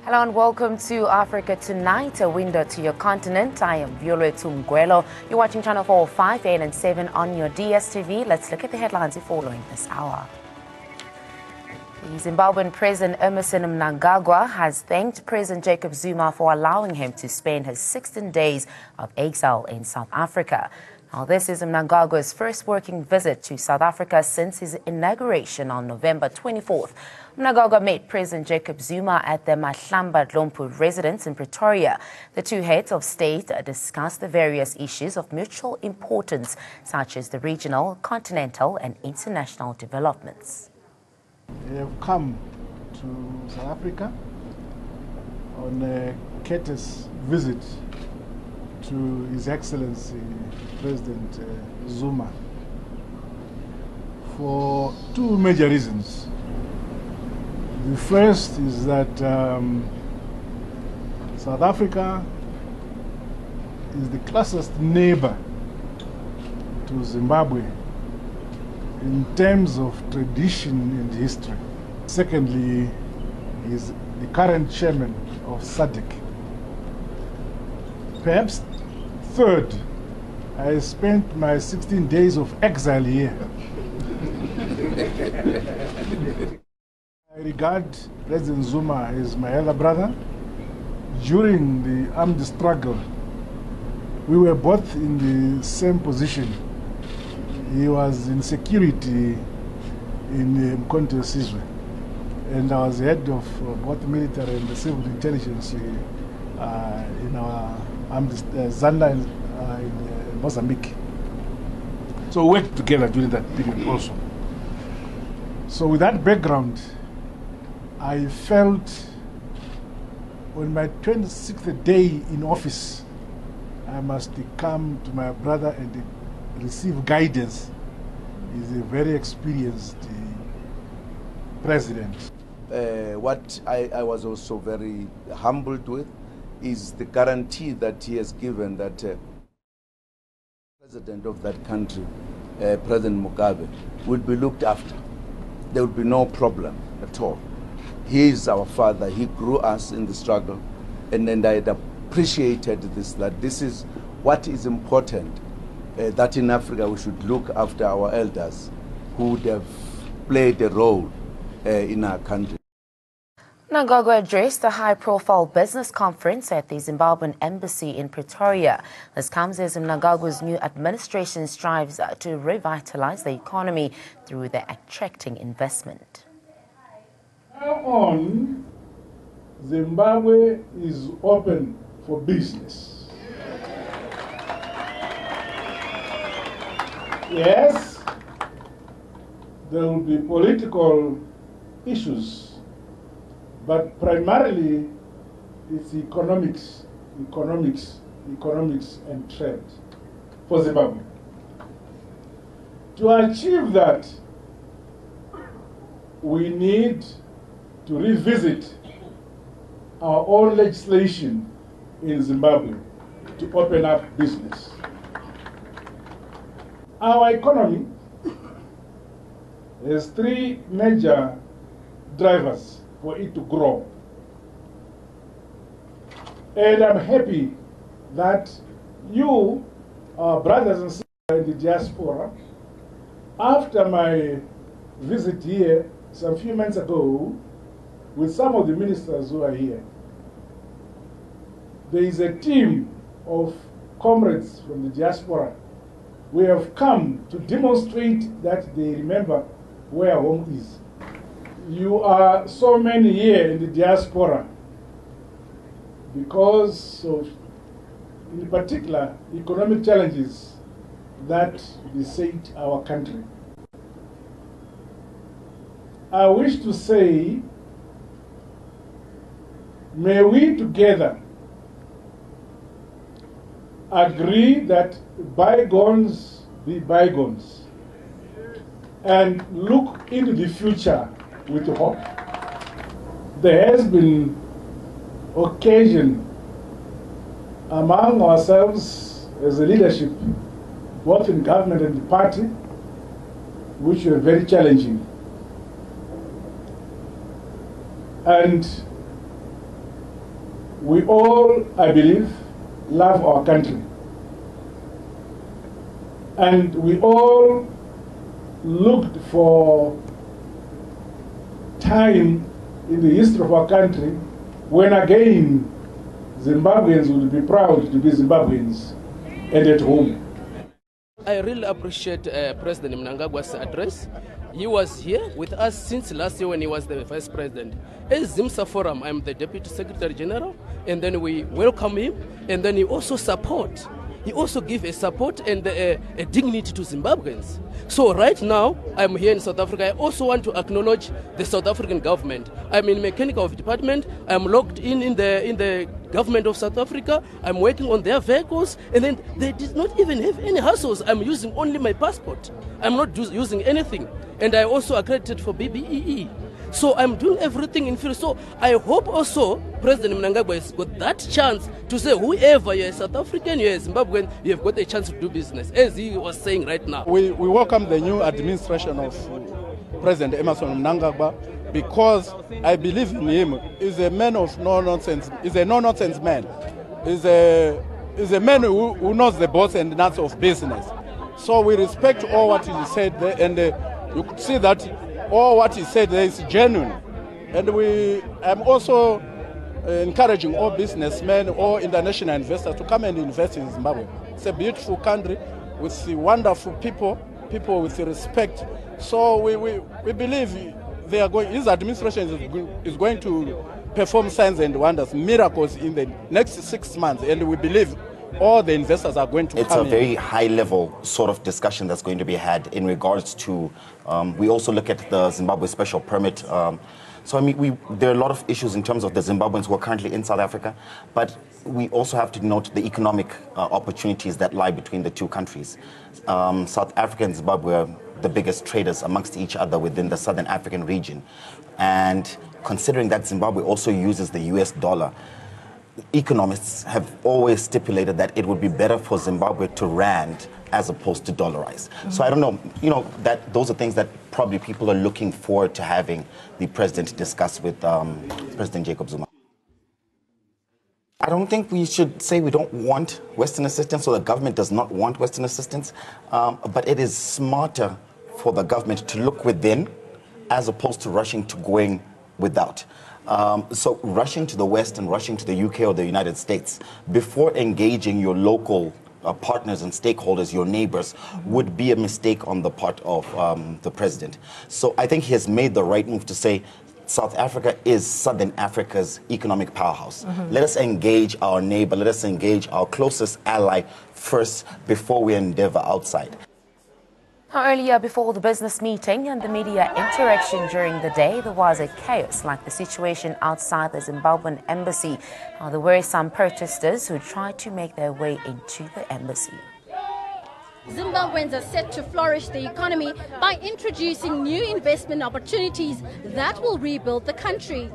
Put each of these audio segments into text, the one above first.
Hello and welcome to Africa Tonight, a window to your continent. I am Violet Mngwelo. You're watching Channel 4, 5, 8 and 7 on your DSTV. Let's look at the headlines following this hour. The Zimbabwean President Emmerson Mnangagwa has thanked President Jacob Zuma for allowing him to spend his 16 days of exile in South Africa. Now, this is Mnangagwa's first working visit to South Africa since his inauguration on November 24th. Mnangagwa met President Jacob Zuma at the Mahlamba Dlompu residence in Pretoria. The two heads of state discussed the various issues of mutual importance, such as the regional, continental and international developments. We have come to South Africa on a courteous visit to His Excellency President Zuma for two major reasons. The first is that South Africa is the closest neighbor to Zimbabwe in terms of tradition and history. Secondly, he is the current chairman of SADC. Perhaps third, I spent my 16 days of exile here. I regard President Zuma as my elder brother. During the armed struggle, we were both in the same position. He was in security in Mkonto Sizwe, and I was head of both military and civil intelligence in our Zanda in Mozambique. So we worked together during that period also. So with that background, I felt on my 26th day in office, I must come to my brother and receive guidance. He's a very experienced president. What I was also very humbled with is the guarantee that he has given that president of that country, President Mugabe, will be looked after. There will be no problem at all. He is our father. He grew us in the struggle, and I had appreciated this, that this is what is important, that in Africa we should look after our elders who would have played a role in our country. Mnangagwa addressed a high-profile business conference at the Zimbabwean Embassy in Pretoria. This comes as Mnangagwa's new administration strives to revitalize the economy through the attracting investment. Now on, Zimbabwe is open for business. Yes, there will be political issues, but primarily it's economics and trade for Zimbabwe. To achieve that, we need to revisit our own legislation in Zimbabwe to open up business. Our economy has three major drivers for it to grow. And I'm happy that you, our brothers and sisters in the diaspora, after my visit here some few months ago with some of the ministers who are here, there is a team of comrades from the diaspora. We have come to demonstrate that they remember where home is. You are so many here in the diaspora because of, in particular, economic challenges that beset our country. I wish to say, may we together agree that bygones be bygones and look into the future with hope. There has been occasion among ourselves as a leadership, both in government and the party, which were very challenging. And we all, I believe, love our country. And we all looked for time in the history of our country when again Zimbabweans would be proud to be Zimbabweans and at home. I really appreciate President Mnangagwa's address. He was here with us since last year when he was the Vice President. As ZIMSA Forum, I'm the Deputy Secretary General, and then we welcome him, and then he also support. He also give a support and a dignity to Zimbabweans. So right now, I'm here in South Africa. I also want to acknowledge the South African government. I'm in mechanical department. I'm logged in the government of South Africa. I'm working on their vehicles, and then they did not even have any hassles. I'm using only my passport. I'm not using anything. And I also accredited for BBEE. So I'm doing everything in field. So I hope also President Mnangagwa has got that chance to say whoever you're South African, you're Zimbabwean, you have got a chance to do business, as he was saying right now. We welcome the new administration of President Emerson Mnangagwa because I believe in him. He's a man of no nonsense. He's a no nonsense man. He's a man who knows the boss and nuts of business. So we respect all what he said there, and you could see that all what he said there is genuine. And I'm also encouraging all businessmen, all international investors to come and invest in Zimbabwe. It's a beautiful country with wonderful people with respect. So we believe his administration is going to perform signs and wonders, miracles in the next 6 months, and we believe all the investors are going to come in. It's a very high-level sort of discussion that's going to be had in regards to, we also look at the Zimbabwe special permit. So, I mean, there are a lot of issues in terms of the Zimbabweans who are currently in South Africa, but we also have to note the economic opportunities that lie between the two countries. South Africa and Zimbabwe are the biggest traders amongst each other within the Southern African region. And considering that Zimbabwe also uses the US dollar, economists have always stipulated that it would be better for Zimbabwe to rand as opposed to dollarize. So I don't know, that those are things that probably people are looking forward to having the president discuss with President Jacob Zuma. I don't think we should say we don't want Western assistance or the government does not want Western assistance, but it is smarter for the government to look within as opposed to rushing to going without. So rushing to the West and rushing to the UK or the United States before engaging your local partners and stakeholders, your neighbors, would be a mistake on the part of the president. So I think he has made the right move to say South Africa is Southern Africa's economic powerhouse. Let us engage our neighbor, let us engage our closest ally first before we endeavor outside. Earlier, before the business meeting and the media interaction during the day, there was a chaos like the situation outside the Zimbabwean embassy. There were some protesters who tried to make their way into the embassy. Zimbabweans are set to flourish the economy by introducing new investment opportunities that will rebuild the country.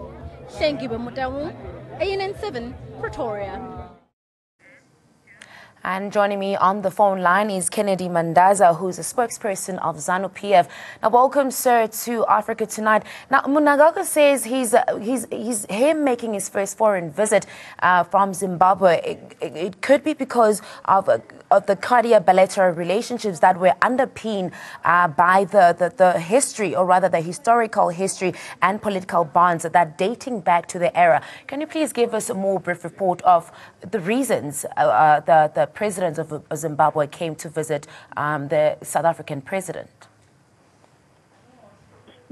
Thank you, Mutawu, ANN7, Pretoria. And joining me on the phone line is Kennedy Mandaza, who's a spokesperson of ZANU-PF. Now, welcome, sir, to Africa Tonight. Now, Mnangagwa says he's him making his first foreign visit from Zimbabwe. It could be because of the cordial bilateral relationships that were underpinned by the history, or rather the historical history and political bonds that dating back to the era. Can you please give us a more brief report of the reasons the president of Zimbabwe came to visit the South African president?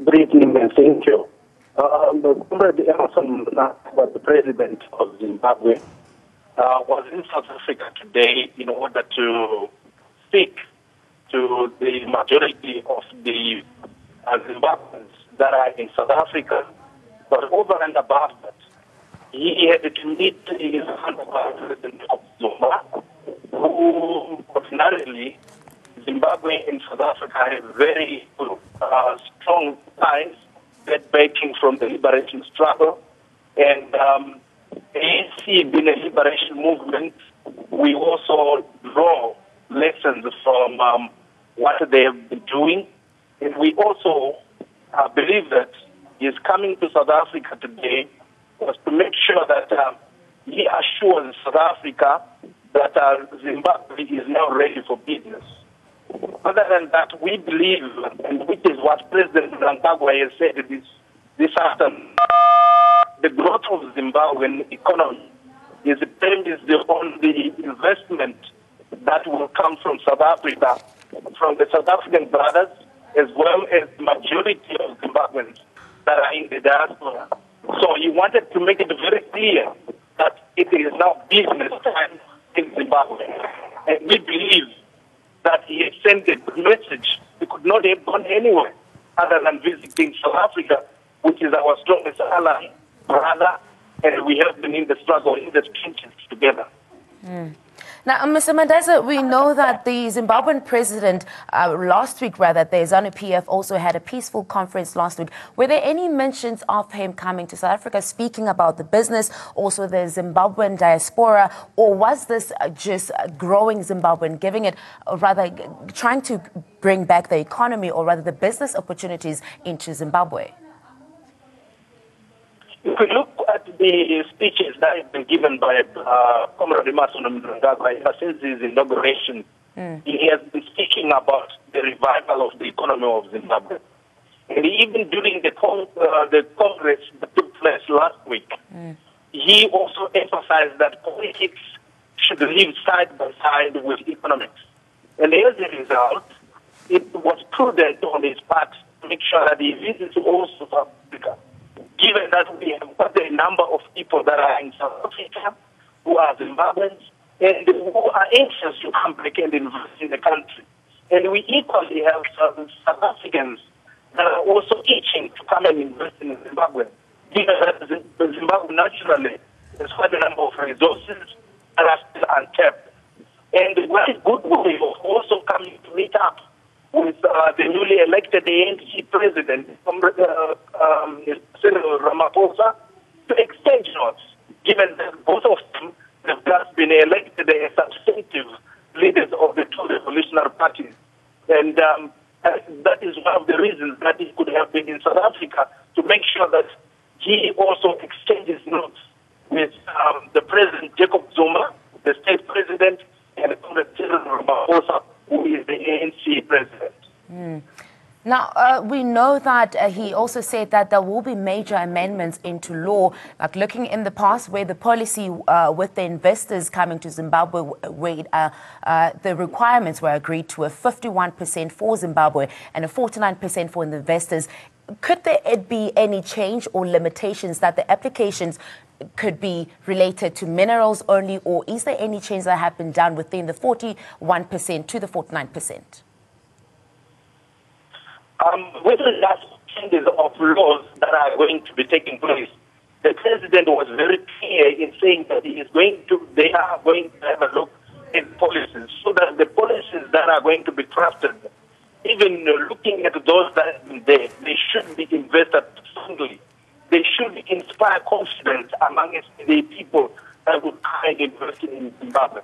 Good evening and thank you. Comrade Emerson was the president of Zimbabwe. Was in South Africa today in order to speak to the majority of the Zimbabweans that are in South Africa. But over and above that, he had to meet the president of Zuma, who ordinarily Zimbabwe and South Africa have very strong ties that backing from the liberation struggle. And ANC being a liberation movement, we also draw lessons from what they have been doing. And we also believe that his coming to South Africa today was to make sure that he assures South Africa that Zimbabwe is now ready for business. Other than that, we believe, and which is what President Mnangagwa has said this afternoon, the growth of the Zimbabwean economy is premised on the investment that will come from South Africa, from the South African brothers, as well as the majority of Zimbabweans that are in the diaspora. So he wanted to make it very clear that it is now business time in Zimbabwe. And we believe that he had sent a good message. He could not have gone anywhere other than visiting South Africa, which is our strongest ally, brother, and we have been in the struggle, in the trenches together. Now, Mr. Mandesa, we know that the Zimbabwean president last week, the ZANU-PF also had a peaceful conference last week. Were there any mentions of him coming to South Africa, speaking about the business, also the Zimbabwean diaspora, or was this just growing Zimbabwean, giving it, rather trying to bring back the economy, or rather the business opportunities into Zimbabwe? If we look at the speeches that have been given by Comrade Mnangagwa ever since his inauguration, he has been speaking about the revival of the economy of Zimbabwe. And even during the Congress that took place last week, he also emphasized that politics should live side by side with economics. And as a result, it was prudent on his part to make sure that he visits also South Africa. Given that we have got a number of people that are in South Africa who are Zimbabweans and who are anxious to come back and invest in the country. And we equally have some South Africans that are also itching to come and invest in Zimbabwe. Given that Zimbabwe naturally has quite a number of resources that are still untapped. And what a good way of also coming to meet up with the newly elected ANC president, Senator Ramaphosa, to exchange notes, given that both of them have just been elected as substantive leaders of the two revolutionary parties. And that is one of the reasons that he could have been in South Africa, to make sure that he also exchanges notes with the president, Jacob Zuma, the state president, and Senator Ramaphosa, who is the ANC president. Now, we know that he also said that there will be major amendments into law, like looking in the past where the policy with the investors coming to Zimbabwe, where the requirements were agreed to, a 51% for Zimbabwe and a 49% for the investors. Could there be any change or limitations that the applications could be related to minerals only, or is there any change that have been done within the 41% to the 49%? With regards to changes of laws that are going to be taking place, the president was very clear in saying that they are going to have a look at policies, so that the policies that are going to be crafted, even looking at those that have been there, they should be invested strongly. They should inspire confidence among the people that would try and invest in Zimbabwe.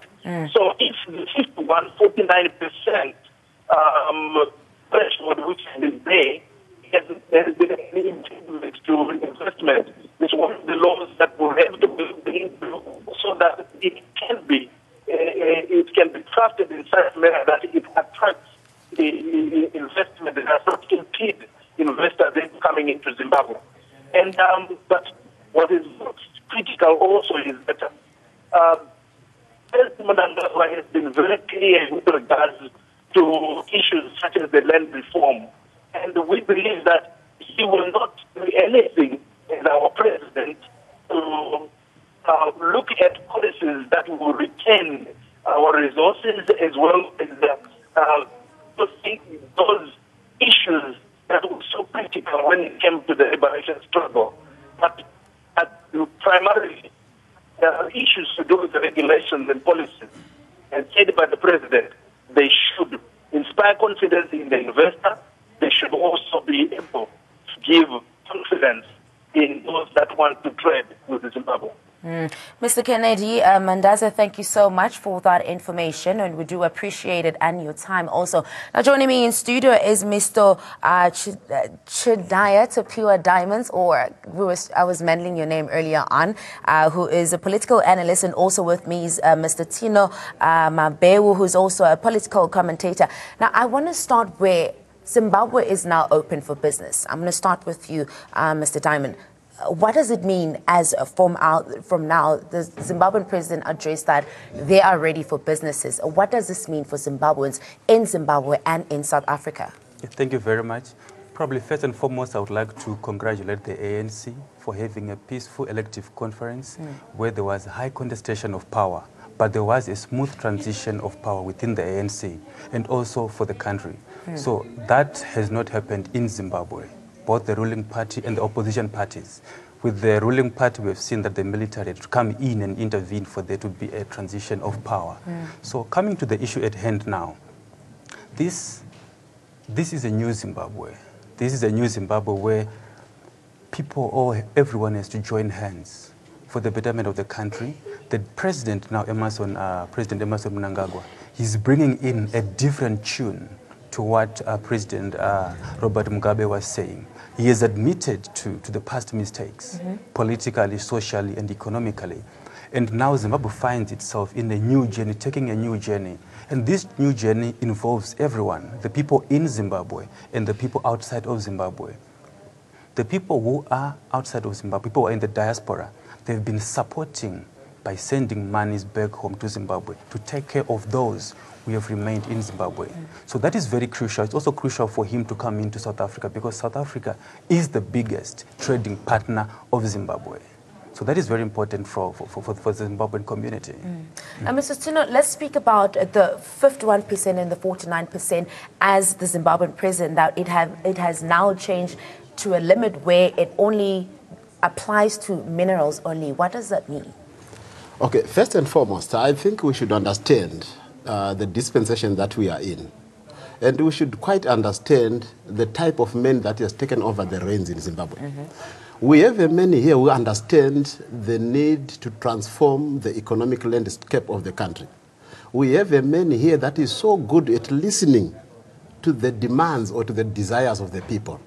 So if the 49% threshold which has been there, there has been an impediment to investment, which one of the laws that will have to be into so that it can be crafted in such a manner that it attracts the investment that does not impede investors coming into Zimbabwe. And but what is most critical also is that President Mnangagwa has been very clear with regards to issues such as the land reform. And we believe that he will not do anything as our president to look at policies that will retain our resources, as well as those issues that were so critical when it came to the liberation struggle. But primarily, there are issues to do with the regulations and policies. And said by the president, they should inspire confidence in the investor. They should also be able to give confidence in those that want to trade with Zimbabwe. Mr. Kennedy Mandaza, thank you so much for that information, and we do appreciate it and your time also. Now, joining me in studio is Mr. Chidaya to Pure Diamonds, or I was mentioning your name earlier on, who is a political analyst, and also with me is Mr. Tino Mabewu, who's also a political commentator. Now, I want to start where Zimbabwe is now open for business. I'm going to start with you, Mr. Diamond. What does it mean as from now the Zimbabwean president addressed that they are ready for businesses? What does this mean for Zimbabweans in Zimbabwe and in South Africa? Thank you very much. Probably first and foremost, I would like to congratulate the ANC for having a peaceful elective conference where there was high contestation of power, but there was a smooth transition of power within the ANC and also for the country. So that has not happened in Zimbabwe, both the ruling party and the opposition parties. With the ruling party, we've seen that the military had to come in and intervene for there to be a transition of power. So coming to the issue at hand now, this is a new Zimbabwe. This is a new Zimbabwe where people, or everyone has to join hands for the betterment of the country. The president now, President Emerson Mnangagwa, he's bringing in a different tune to what President Robert Mugabe was saying. He has admitted to the past mistakes, politically, socially, and economically. And now Zimbabwe finds itself in a new journey, taking a new journey. And this new journey involves everyone, the people in Zimbabwe and the people outside of Zimbabwe. The people who are outside of Zimbabwe, people who are in the diaspora, they've been supporting by sending monies back home to Zimbabwe to take care of those who have remained in Zimbabwe. So that is very crucial. It's also crucial for him to come into South Africa because South Africa is the biggest trading partner of Zimbabwe. So that is very important for the Zimbabwean community. Now, Mr. Tino, let's speak about the 51% and the 49% as the Zimbabwean president, that it has now changed to a limit where it only applies to minerals only. What does that mean? Okay, first and foremost, I think we should understand the dispensation that we are in. And we should quite understand the type of man that has taken over the reins in Zimbabwe. We have a man here who understand the need to transform the economic landscape of the country. We have a man here that is so good at listening to the demands or to the desires of the people.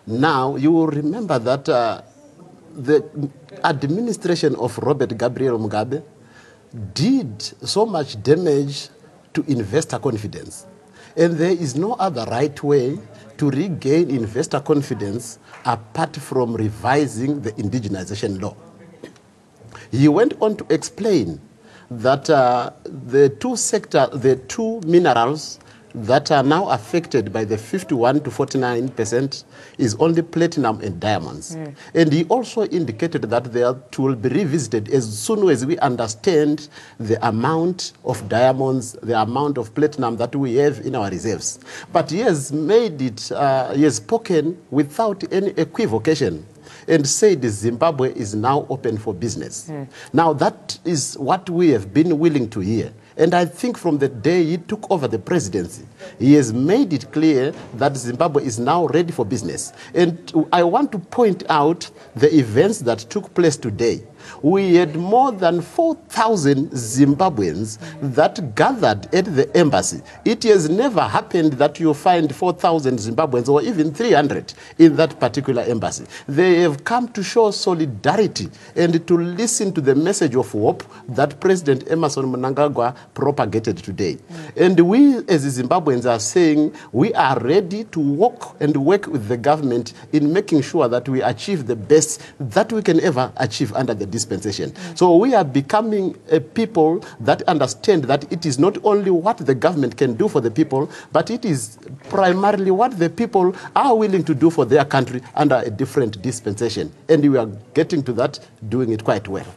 Now, you will remember that the administration of Robert Gabriel Mugabe did so much damage to investor confidence. And there is no other right way to regain investor confidence apart from revising the indigenization law. He went on to explain that the two minerals that are now affected by the 51 to 49% is only platinum and diamonds. And he also indicated that they will be revisited as soon as we understand the amount of diamonds, the amount of platinum that we have in our reserves. But he has made it, he has spoken without any equivocation and said Zimbabwe is now open for business. Now that is what we have been willing to hear. And I think from the day he took over the presidency, he has made it clear that Zimbabwe is now ready for business. And I want to point out the events that took place today. We had more than 4,000 Zimbabweans that gathered at the embassy. It has never happened that you find 4,000 Zimbabweans or even 300 in that particular embassy. They have come to show solidarity and to listen to the message of hope that President Emerson Mnangagwa propagated today. And we as Zimbabweans are saying we are ready to work with the government in making sure that we achieve the best that we can ever achieve under the dispensation. So we are becoming a people that understand that it is not only what the government can do for the people, but it is primarily what the people are willing to do for their country under a different dispensation. And we are getting to that, doing it quite well.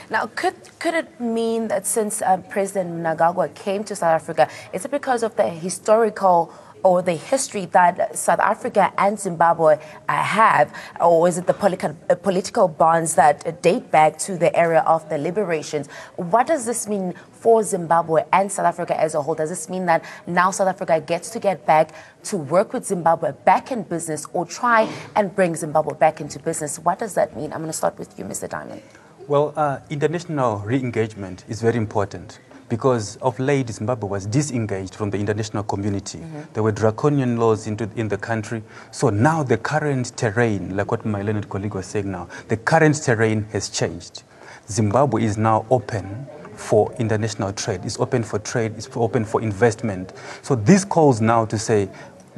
Now, could it mean that since President Mnangagwa came to South Africa, is it because of the historical or the history that South Africa and Zimbabwe have, or is it the political bonds that date back to the era of the liberations? What does this mean for Zimbabwe and South Africa as a whole? Does this mean that now South Africa gets to get back to work with Zimbabwe back in business, or try and bring Zimbabwe back into business? What does that mean? I'm going to start with you, Mr. Diamond. Well, international re-engagement is very important, because of late Zimbabwe was disengaged from the international community. There were draconian laws in the country. So now the current terrain, like what my learned colleague was saying now, the current terrain has changed. Zimbabwe is now open for international trade. It's open for trade, it's open for investment. So this calls now to say,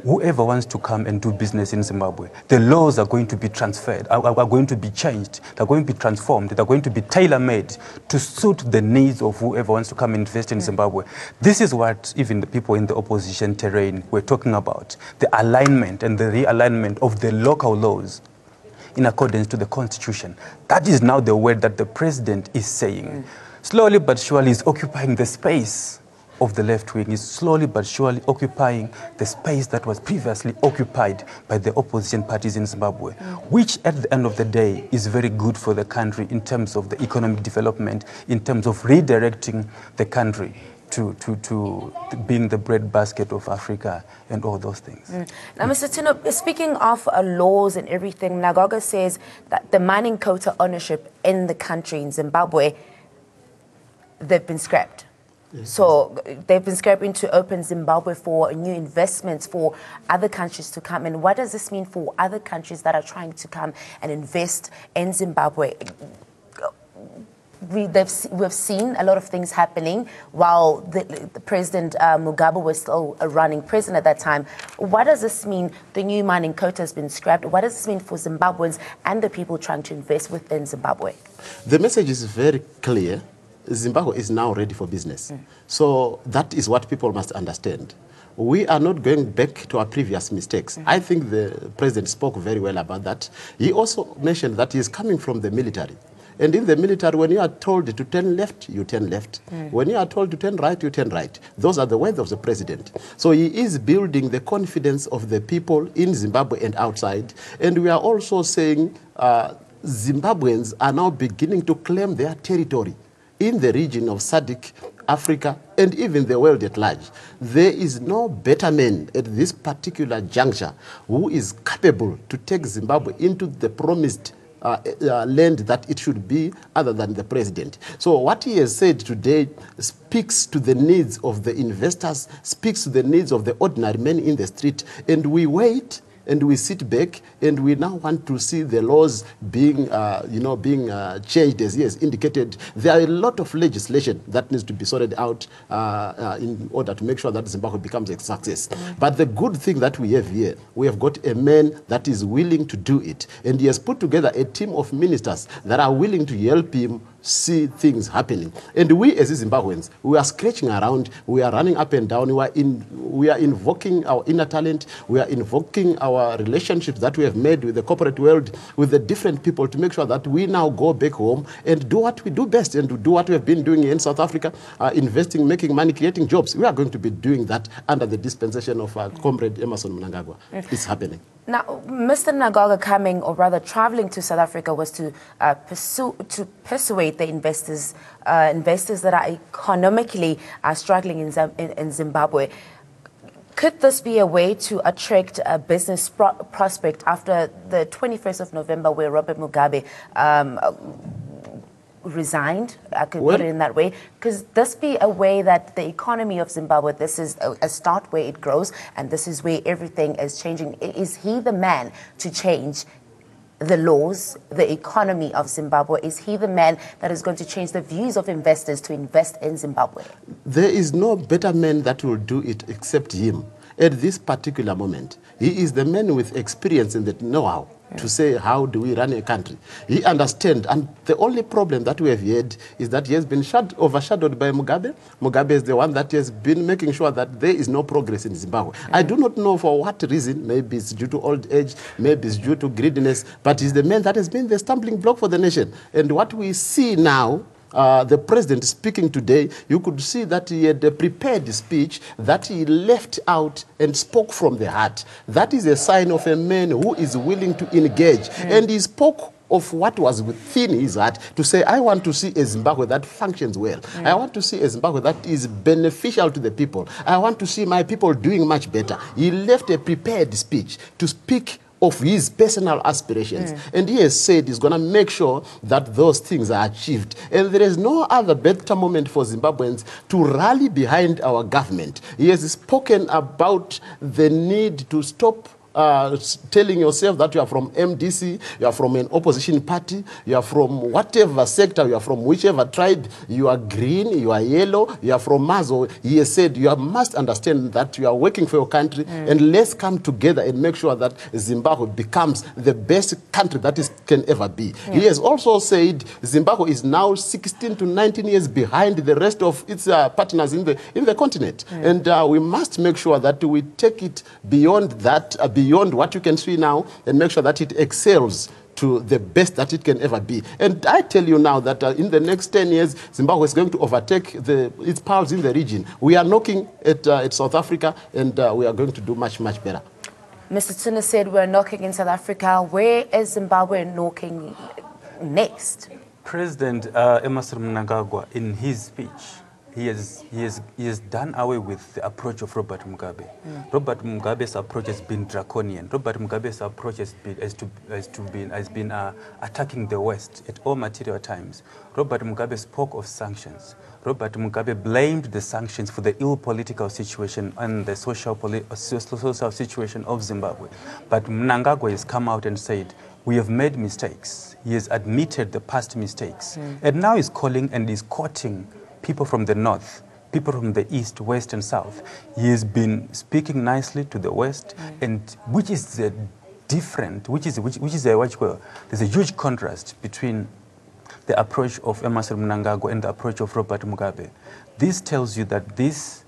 whoever wants to come and do business in Zimbabwe, the laws are going to be transferred, are going to be changed, they're going to be transformed, they're going to be tailor-made to suit the needs of whoever wants to come and invest in Zimbabwe. This is what even the people in the opposition terrain were talking about, the alignment and the realignment of the local laws in accordance to the Constitution. That is now the word that the president is saying. Slowly but surely is occupying the space of the left wing, is slowly but surely occupying the space that was previously occupied by the opposition parties in Zimbabwe, which at the end of the day is very good for the country in terms of the economic development, in terms of redirecting the country to being the breadbasket of Africa and all those things. Now, Mr. Tino, speaking of laws and everything, Mnangagwa says that the mining quota ownership in the country, in Zimbabwe, they've been scrapped. So they've been scrapping to open Zimbabwe for new investments for other countries to come. And what does this mean for other countries that are trying to come and invest in Zimbabwe? We've seen a lot of things happening while the President Mugabe was still a running president at that time. What does this mean? The new mining quota has been scrapped. What does this mean for Zimbabweans and the people trying to invest within Zimbabwe? The message is very clear. Zimbabwe is now ready for business. So that is what people must understand. We are not going back to our previous mistakes. I think the president spoke very well about that. He also mentioned that he is coming from the military. And in the military, when you are told to turn left, you turn left. When you are told to turn right, you turn right. Those are the words of the president. So he is building the confidence of the people in Zimbabwe and outside. And we are also saying Zimbabweans are now beginning to claim their territory in the region of SADC, Africa, and even the world at large. There is no better man at this particular juncture who is capable to take Zimbabwe into the promised land that it should be, other than the president. So what he has said today speaks to the needs of the investors, speaks to the needs of the ordinary men in the street, and we wait and we sit back and we now want to see the laws being, changed, as he has indicated. There are a lot of legislation that needs to be sorted out in order to make sure that Zimbabwe becomes a success. But the good thing that we have here, we have got a man that is willing to do it. And he has put together a team of ministers that are willing to help him see things happening. And we as Zimbabweans, we are scratching around, we are running up and down, we are invoking our inner talent, we are invoking our relationships that we have made with the corporate world, with the different people, to make sure that we now go back home and do what we do best, and to do what we have been doing in South Africa, investing, making money, creating jobs. We are going to be doing that under the dispensation of Comrade Emmerson Mnangagwa. It's happening. Now, Mr. Mnangagwa coming, or rather traveling to South Africa, was to persuade the investors that are economically struggling in Zimbabwe. Could this be a way to attract a business prospect after the 21st of November, where Robert Mugabe resigned? I could put it in that way. Could this be a way that the economy of Zimbabwe, this is a start where it grows, and this is where everything is changing? Is he the man to change the laws, the economy of Zimbabwe? Is he the man that is going to change the views of investors to invest in Zimbabwe? There is no better man that will do it except him. At this particular moment, he is the man with experience and the know-how to say, how do we run a country? He understands, and the only problem that we have had is that he has been overshadowed by Mugabe. Mugabe is the one that has been making sure that there is no progress in Zimbabwe. I do not know for what reason. Maybe it's due to old age, maybe it's due to greediness, but he's the man that has been the stumbling block for the nation. And what we see now, the president speaking today, you could see that he had a prepared speech that he left out and spoke from the heart. That is a sign of a man who is willing to engage. And he spoke of what was within his heart to say, I want to see a Zimbabwe that functions well. I want to see a Zimbabwe that is beneficial to the people. I want to see my people doing much better. He left a prepared speech to speak of his personal aspirations. And he has said he's going to make sure that those things are achieved. And there is no other better moment for Zimbabweans to rally behind our government. He has spoken about the need to stop telling yourself that you are from MDC, you are from an opposition party, you are from whatever sector, you are from whichever tribe, you are green, you are yellow, you are from Mazo. He has said you must understand that you are working for your country and let's come together and make sure that Zimbabwe becomes the best country that it can ever be. He has also said Zimbabwe is now 16 to 19 years behind the rest of its partners in the continent. And we must make sure that we take it beyond that, beyond what you can see now, and make sure that it excels to the best that it can ever be. And I tell you now that in the next 10 years, Zimbabwe is going to overtake its pals in the region. We are knocking at South Africa, and we are going to do much, much better. Mr. Tuna said we're knocking in South Africa. Where is Zimbabwe knocking next? President Emmerson Mnangagwa, in his speech, he has done away with the approach of Robert Mugabe. Robert Mugabe's approach has been draconian. Robert Mugabe's approach has been attacking the West at all material times. Robert Mugabe spoke of sanctions. Robert Mugabe blamed the sanctions for the ill political situation and the social situation of Zimbabwe. But Mnangagwa has come out and said, we have made mistakes. He has admitted the past mistakes. And now he's calling and he's quoting people from the north, people from the east, west, and south. He has been speaking nicely to the west, and which is a different, there's a huge contrast between the approach of Emmerson Mnangagwa and the approach of Robert Mugabe. This tells you that this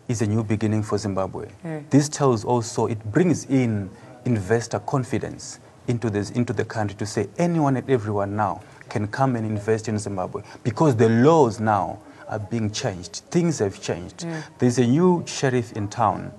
is a new beginning for Zimbabwe. This tells also, it brings in investor confidence into the country to say anyone and everyone now can come and invest in Zimbabwe because the laws now are being changed. Things have changed. There's a new sheriff in town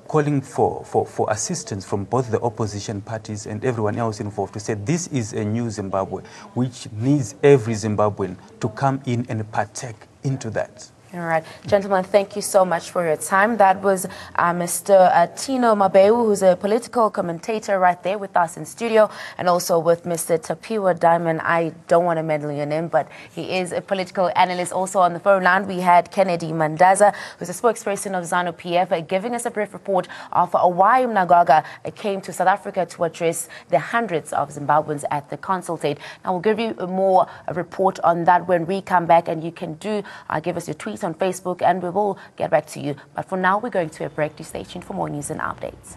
calling for assistance from both the opposition parties and everyone else involved to say this is a new Zimbabwe, which needs every Zimbabwean to come in and partake into that. All right. Gentlemen, thank you so much for your time. That was Mr. Tino Mabeu, who's a political commentator right there with us in studio, and also with Mr. Tapiwa Diamond. I don't want to meddle your name, but he is a political analyst. Also on the phone line, we had Kennedy Mandaza, who's a spokesperson of ZANU-PF, giving us a brief report of why Mnangagwa came to South Africa to address the hundreds of Zimbabweans at the consulate. Now, we'll give you more report on that when we come back, and you can give us your tweets on Facebook, and we will get back to you. But for now, we're going to a break. Stay tuned for more news and updates.